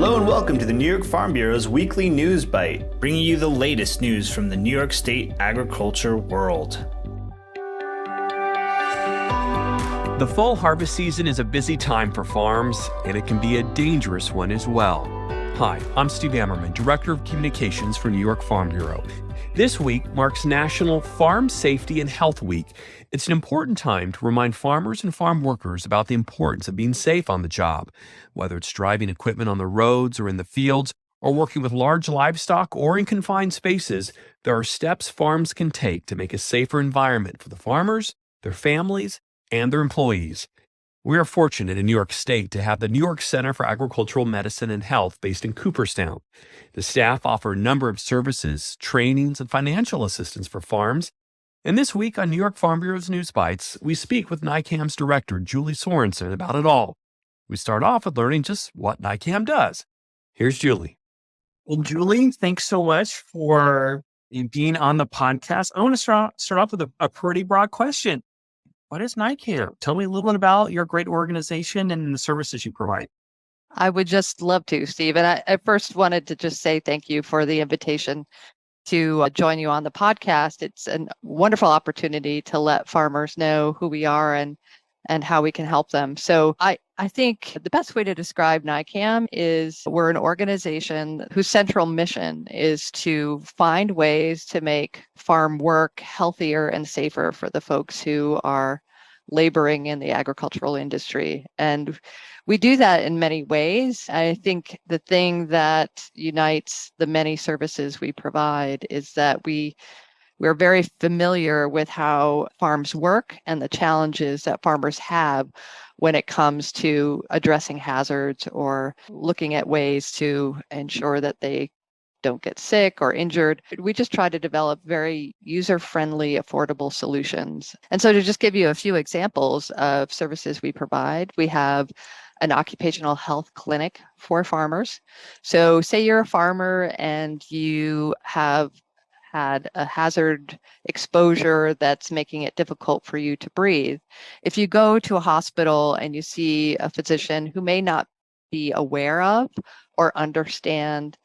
Hello and welcome to the New York Farm Bureau's weekly news bite, bringing you the latest news from the New York State agriculture world. The fall harvest season is a busy time for farms, and it can be a dangerous one as well. Hi, I'm Steve Ammerman, Director of Communications for New York Farm Bureau. This week marks National Farm Safety and Health Week. It's an important time to remind farmers and farm workers about the importance of being safe on the job, whether it's driving equipment on the roads or in the fields, or working with large livestock or in confined spaces. There are steps farms can take to make a safer environment for the farmers, their families, and their employees. We are fortunate in New York State to have the New York Center for Agricultural Medicine and Health based in Cooperstown. The staff offer a number of services, trainings, and financial assistance for farms. And this week on New York Farm Bureau's News Bytes, we speak with NYCAMH's director, Julie Sorensen, about it all. We start off with learning just what NYCAMH does. Here's Julie. Well, Julie, thanks so much for being on the podcast. I want to start off with a pretty broad question. What is NYCAMH? Tell me a little bit about your great organization and the services you provide. I would just love to, Steve. And I first wanted to just say thank you for the invitation to join you on the podcast. It's a wonderful opportunity to let farmers know who we are and how we can help them. So I think the best way to describe NYCAMH is we're an organization whose central mission is to find ways to make farm work healthier and safer for the folks who are laboring in the agricultural industry. And we do that in many ways. I think the thing that unites the many services we provide is that we're very familiar with how farms work and the challenges that farmers have when it comes to addressing hazards or looking at ways to ensure that they don't get sick or injured. We just try to develop very user-friendly, affordable solutions. And so to just give you a few examples of services we provide, we have an occupational health clinic for farmers. So say you're a farmer and you have had a hazard exposure that's making it difficult for you to breathe. If you go to a hospital and you see a physician who may not be aware of or understand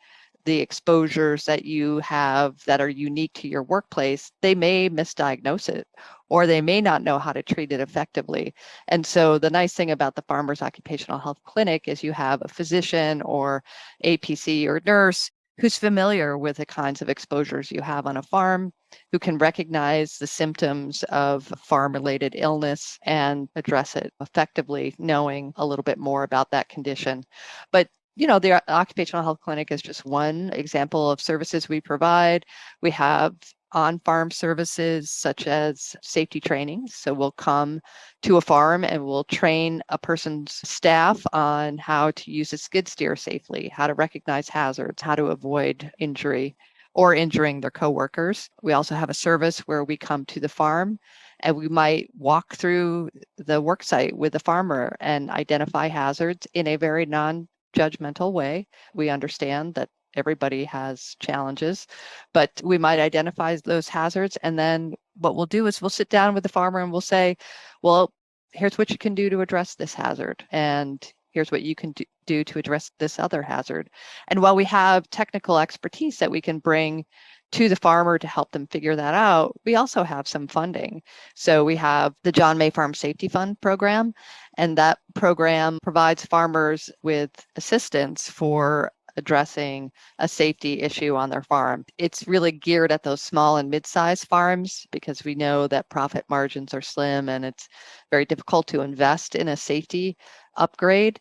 the exposures that you have that are unique to your workplace, they may misdiagnose it, or they may not know how to treat it effectively. And so the nice thing about the Farmers Occupational Health Clinic is you have a physician or APC or nurse who's familiar with the kinds of exposures you have on a farm, who can recognize the symptoms of farm-related illness and address it effectively, knowing a little bit more about that condition. But the Occupational Health Clinic is just one example of services we provide. We have on-farm services such as safety training. So we'll come to a farm and we'll train a person's staff on how to use a skid steer safely, how to recognize hazards, how to avoid injury or injuring their coworkers. We also have a service where we come to the farm and we might walk through the work site with the farmer and identify hazards in a very non-judgmental way. We understand that everybody has challenges, but we might identify those hazards. And then what we'll do is we'll sit down with the farmer and we'll say, well, here's what you can do to address this hazard. And here's what you can do to address this other hazard. And while we have technical expertise that we can bring to the farmer to help them figure that out, we also have some funding. So we have the John May Farm Safety Fund program, and that program provides farmers with assistance for addressing a safety issue on their farm. It's really geared at those small and mid-sized farms because we know that profit margins are slim and it's very difficult to invest in a safety upgrade.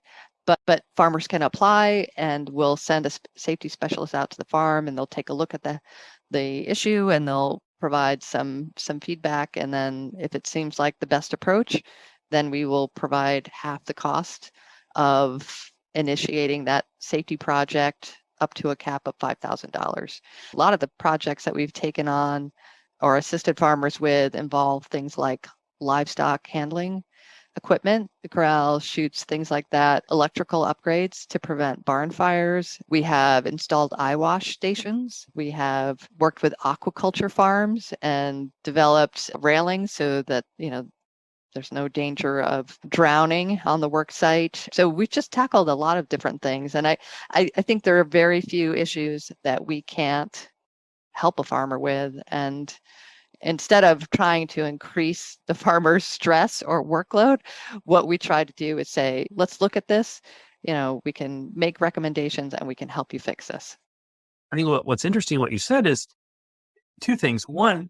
But farmers can apply, and we'll send a safety specialist out to the farm, and they'll take a look at the issue, and they'll provide some feedback. And then if it seems like the best approach, then we will provide half the cost of initiating that safety project up to a cap of $5,000. A lot of the projects that we've taken on or assisted farmers with involve things like livestock handling equipment, the corral, chutes, things like that, electrical upgrades to prevent barn fires. We have installed eye wash stations. We have worked with aquaculture farms and developed railings so that, There's no danger of drowning on the work site. So we've just tackled a lot of different things. And I think there are very few issues that we can't help a farmer with. And instead of trying to increase the farmer's stress or workload, what we try to do is say, let's look at this. We can make recommendations and we can help you fix this. I think what's interesting, what you said is two things. One,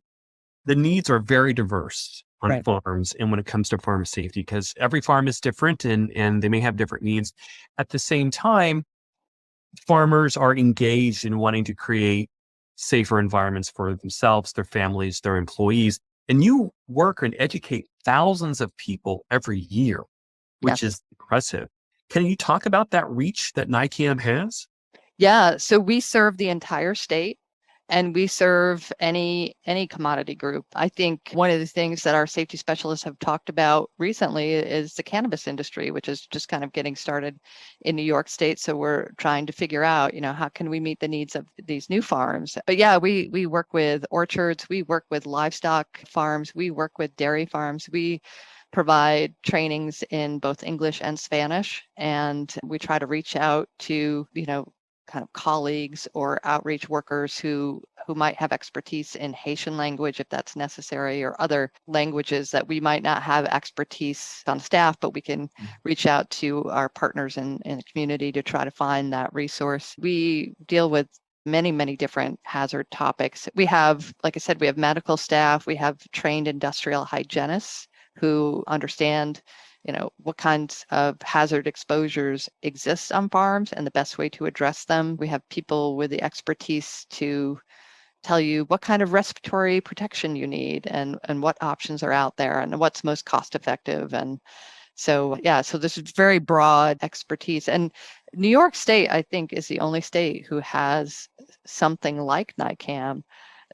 the needs are very diverse on farms and when it comes to farm safety, because every farm is different and they may have different needs. At the same time, farmers are engaged in wanting to create safer environments for themselves, their families, their employees. And you work and educate thousands of people every year, which is impressive. Can you talk about that reach that NYCAMH has? Yeah, so we serve the entire state and we serve any commodity group. I think one of the things that our safety specialists have talked about recently is the cannabis industry, which is just kind of getting started in New York State. So we're trying to figure out, how can we meet the needs of these new farms? But yeah, we work with orchards, we work with livestock farms, we work with dairy farms. We provide trainings in both English and Spanish, and we try to reach out to, kind of colleagues or outreach workers who might have expertise in Haitian language if that's necessary, or other languages that we might not have expertise on staff, but we can reach out to our partners in the community to try to find that resource. We deal with many, many different hazard topics. We have, like I said, we have medical staff, we have trained industrial hygienists who understand what kinds of hazard exposures exist on farms and the best way to address them. We have people with the expertise to tell you what kind of respiratory protection you need and what options are out there and what's most cost effective. And so, so this is very broad expertise. And New York State, I think, is the only state who has something like NYCAMH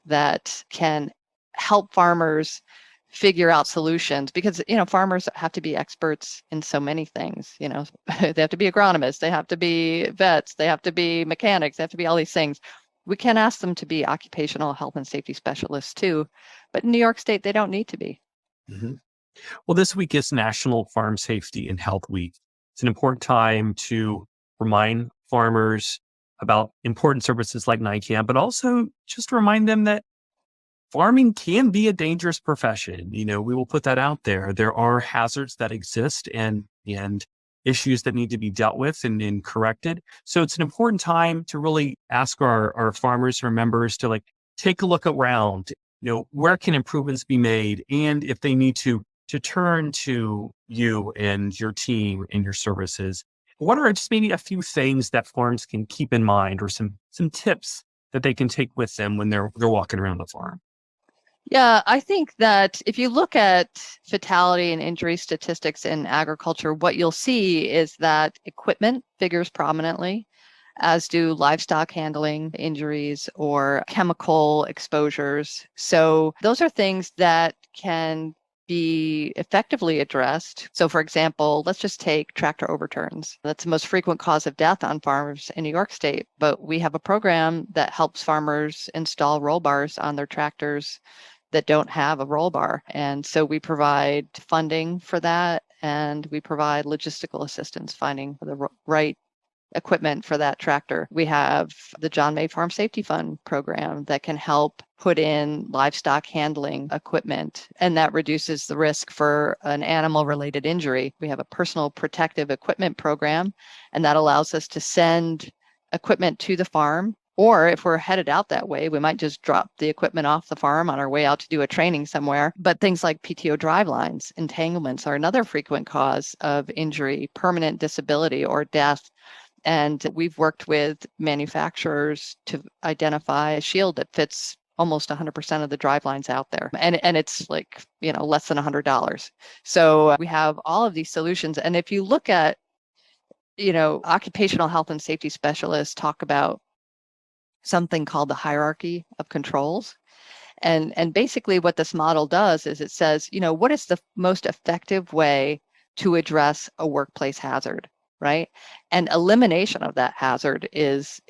that can help farmers figure out solutions, because farmers have to be experts in so many things. They have to be agronomists, they have to be vets, they have to be mechanics, they have to be all these things. We can ask them to be occupational health and safety specialists too, but in New York State they don't need to be. Well, this week is National Farm Safety and Health Week. It's an important time to remind farmers about important services like NYCAMH, but also just remind them that farming can be a dangerous profession. We will put that out there. There are hazards that exist and issues that need to be dealt with and corrected. So it's an important time to really ask our farmers and members to take a look around, where can improvements be made? And if they need to turn to you and your team and your services, what are just maybe a few things that farms can keep in mind, or some tips that they can take with them when they're walking around the farm? Yeah, I think that if you look at fatality and injury statistics in agriculture, what you'll see is that equipment figures prominently, as do livestock handling injuries or chemical exposures. So those are things that can be effectively addressed. So for example, let's just take tractor overturns. That's the most frequent cause of death on farms in New York State, but we have a program that helps farmers install roll bars on their tractors that don't have a roll bar. And so we provide funding for that, and we provide logistical assistance finding the right equipment for that tractor. We have the John May Farm Safety Fund program that can help put in livestock handling equipment, and that reduces the risk for an animal-related injury. We have a personal protective equipment program, and that allows us to send equipment to the farm. Or if we're headed out that way, we might just drop the equipment off the farm on our way out to do a training somewhere. But things like PTO drive lines, entanglements are another frequent cause of injury, permanent disability, or death. And we've worked with manufacturers to identify a shield that fits almost 100% of the drive lines out there. And it's less than $100. So we have all of these solutions. And if you look at, occupational health and safety specialists talk about something called the hierarchy of controls. And basically what this model does is it says, what is the most effective way to address a workplace hazard, right? And elimination of that hazard is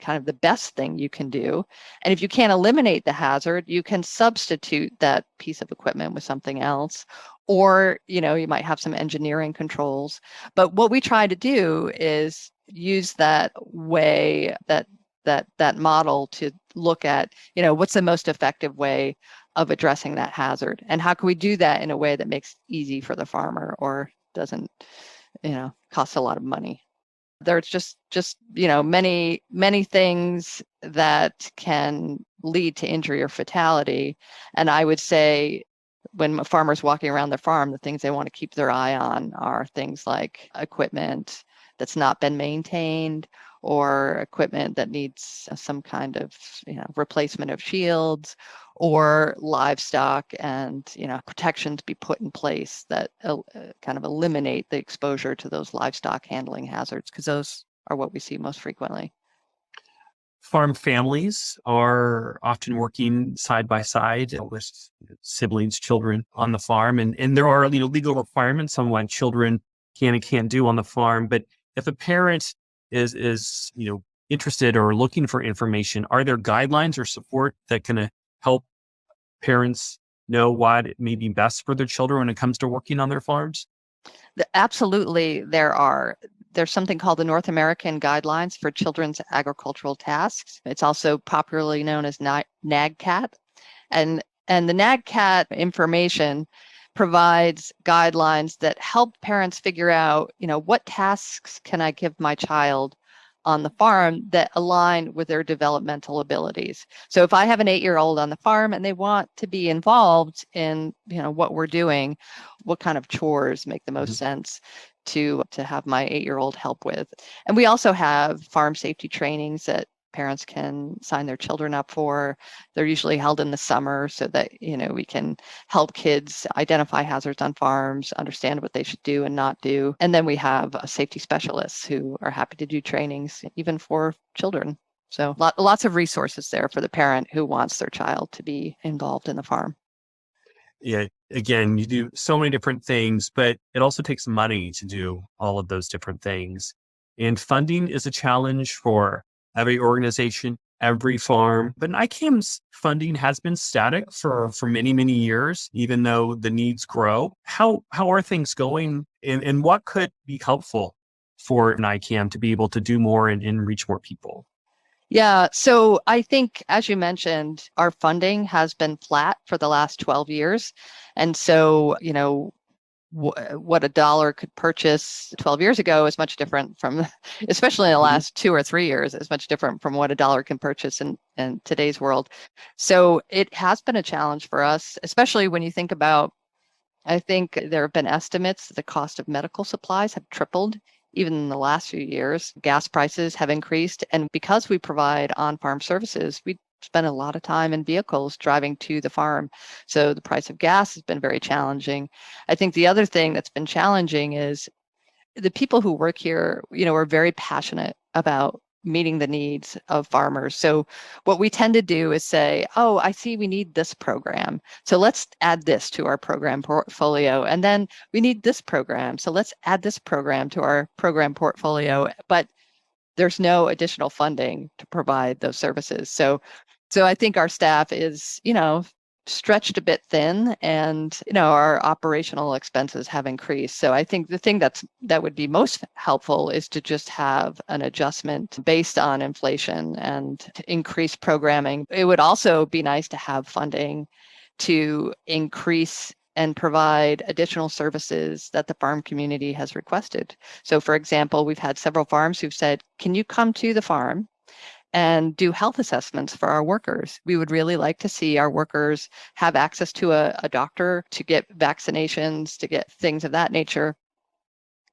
kind of the best thing you can do. And if you can't eliminate the hazard, you can substitute that piece of equipment with something else, or, you might have some engineering controls. But what we try to do is use that way, that model to look at, what's the most effective way of addressing that hazard, and how can we do that in a way that makes it easy for the farmer or doesn't, cost a lot of money. There's just many things that can lead to injury or fatality. And I would say when a farmer's walking around their farm, the things they want to keep their eye on are things like equipment that's not been maintained, or equipment that needs some kind of replacement of shields, or livestock, and protections be put in place that kind of eliminate the exposure to those livestock handling hazards, because those are what we see most frequently. Farm families are often working side by side with siblings, children on the farm, and there are legal requirements on what children can and can't do on the farm. But if a parent is interested or looking for information, are there guidelines or support that can help parents know what may be best for their children when it comes to working on their farms? Absolutely, there are. There's something called the North American Guidelines for Children's Agricultural Tasks. It's also popularly known as NYCAMH. And the NYCAMH information provides guidelines that help parents figure out, what tasks can I give my child on the farm that align with their developmental abilities. So if I have an 8-year-old on the farm and they want to be involved in, what we're doing, what kind of chores make the most sense to have my 8-year-old help with. And we also have farm safety trainings that parents can sign their children up for. They're usually held in the summer so that, we can help kids identify hazards on farms, understand what they should do and not do. And then we have safety specialists who are happy to do trainings even for children. So lots of resources there for the parent who wants their child to be involved in the farm. Yeah, again, you do so many different things, but it also takes money to do all of those different things. And funding is a challenge for every organization, every farm. But NYCAMH's funding has been static for many, many years, even though the needs grow. How are things going, and what could be helpful for NYCAMH to be able to do more and reach more people? Yeah, so I think, as you mentioned, our funding has been flat for the last 12 years. And so, what a dollar could purchase 12 years ago is much different from, especially in the last 2 or 3 years, is much different from what a dollar can purchase in today's world. So it has been a challenge for us, especially when you think about, I think there have been estimates that the cost of medical supplies have tripled even in the last few years. Gas prices have increased. And because we provide on-farm services, we spend a lot of time in vehicles driving to the farm. So the price of gas has been very challenging. I think the other thing that's been challenging is the people who work here, are very passionate about meeting the needs of farmers. So what we tend to do is say, oh, I see we need this program, so let's add this to our program portfolio. And then we need this program, so let's add this program to our program portfolio. But there's no additional funding to provide those services. So I think our staff is, stretched a bit thin, and our operational expenses have increased. So I think the thing that would be most helpful is to just have an adjustment based on inflation and to increase programming. It would also be nice to have funding to increase and provide additional services that the farm community has requested. So for example, we've had several farms who've said, can you come to the farm and do health assessments for our workers? We would really like to see our workers have access to a doctor to get vaccinations, to get things of that nature.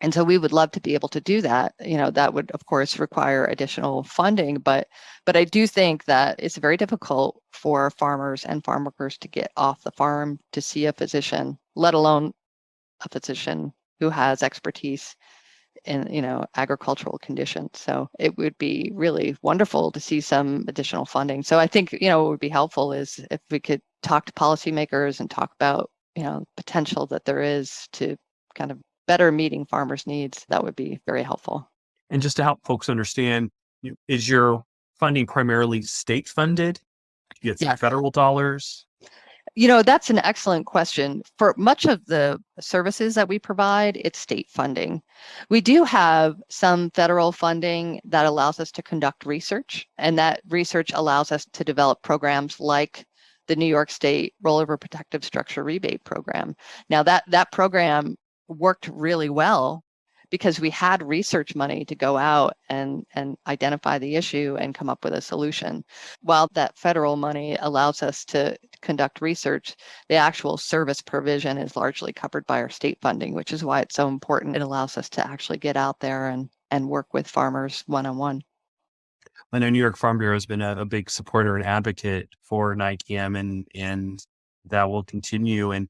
And so we would love to be able to do that. That would, of course, require additional funding. But I do think that it's very difficult for farmers and farm workers to get off the farm to see a physician, let alone a physician who has expertise in agricultural conditions. So it would be really wonderful to see some additional funding. So I think what would be helpful is if we could talk to policymakers and talk about potential that there is to kind of better meeting farmers' needs. That would be very helpful. And just to help folks understand, is your funding primarily state funded? Do you get some federal dollars? That's an excellent question. For much of the services that we provide, it's state funding. We do have some federal funding that allows us to conduct research, and that research allows us to develop programs like the New York State Rollover Protective Structure Rebate Program. Now, that program worked really well because we had research money to go out and identify the issue and come up with a solution. While that federal money allows us to conduct research, the actual service provision is largely covered by our state funding, which is why it's so important. It allows us to actually get out there and work with farmers one-on-one. I know New York Farm Bureau has been a big supporter and advocate for NYCAMH, and that will continue, and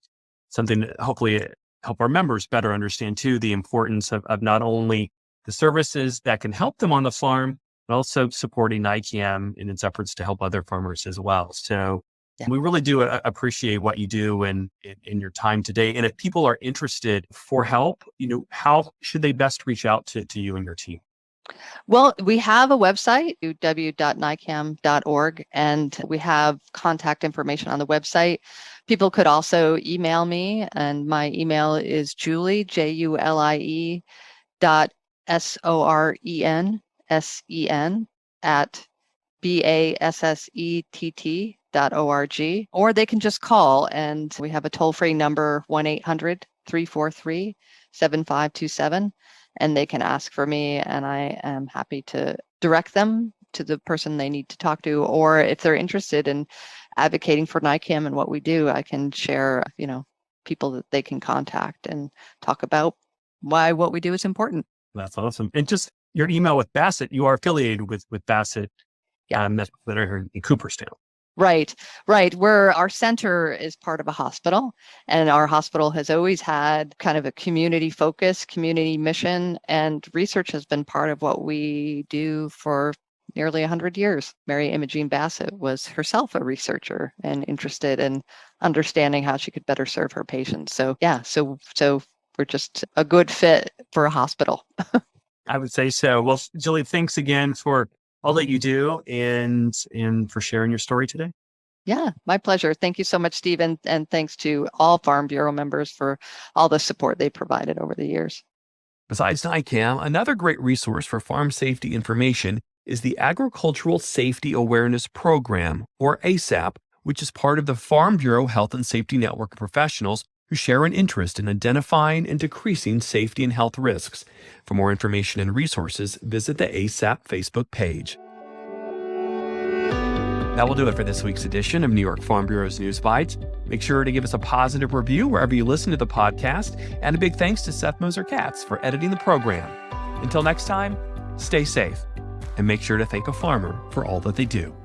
something that hopefully help our members better understand too, the importance of not only the services that can help them on the farm, but also supporting NYCAMH in its efforts to help other farmers as well. So we really do appreciate what you do in your time today. And if people are interested for help, how should they best reach out to you and your team? Well, we have a website, www.nycamh.org, and we have contact information on the website. People could also email me, and my email is Julie, Julie, .SORENSEN at BASSETT.org, or they can just call, and we have a toll-free number, 1-800-343-7527. And they can ask for me, and I am happy to direct them to the person they need to talk to. Or if they're interested in advocating for NYCAMH and what we do, I can share, people that they can contact and talk about why what we do is important. That's awesome. And just your email with Bassett, you are affiliated with Bassett, that are here in Cooperstown. Right. Our center is part of a hospital, and our hospital has always had kind of a community focus, community mission, and research has been part of what we do for nearly 100 years. Mary Imogene Bassett was herself a researcher and interested in understanding how she could better serve her patients. So we're just a good fit for a hospital. I would say so. Well, Julie, thanks again for all that you do and for sharing your story today. Yeah, my pleasure. Thank you so much, Steve. And thanks to all Farm Bureau members for all the support they provided over the years. Besides NYCAMH, another great resource for farm safety information is the Agricultural Safety Awareness Program, or ASAP, which is part of the Farm Bureau Health and Safety Network of professionals who share an interest in identifying and decreasing safety and health risks. For more information and resources, visit the ASAP Facebook page. That will do it for this week's edition of New York Farm Bureau's News Bytes. Make sure to give us a positive review wherever you listen to the podcast, and a big thanks to Seth Moser-Katz for editing the program. Until next time, stay safe, and make sure to thank a farmer for all that they do.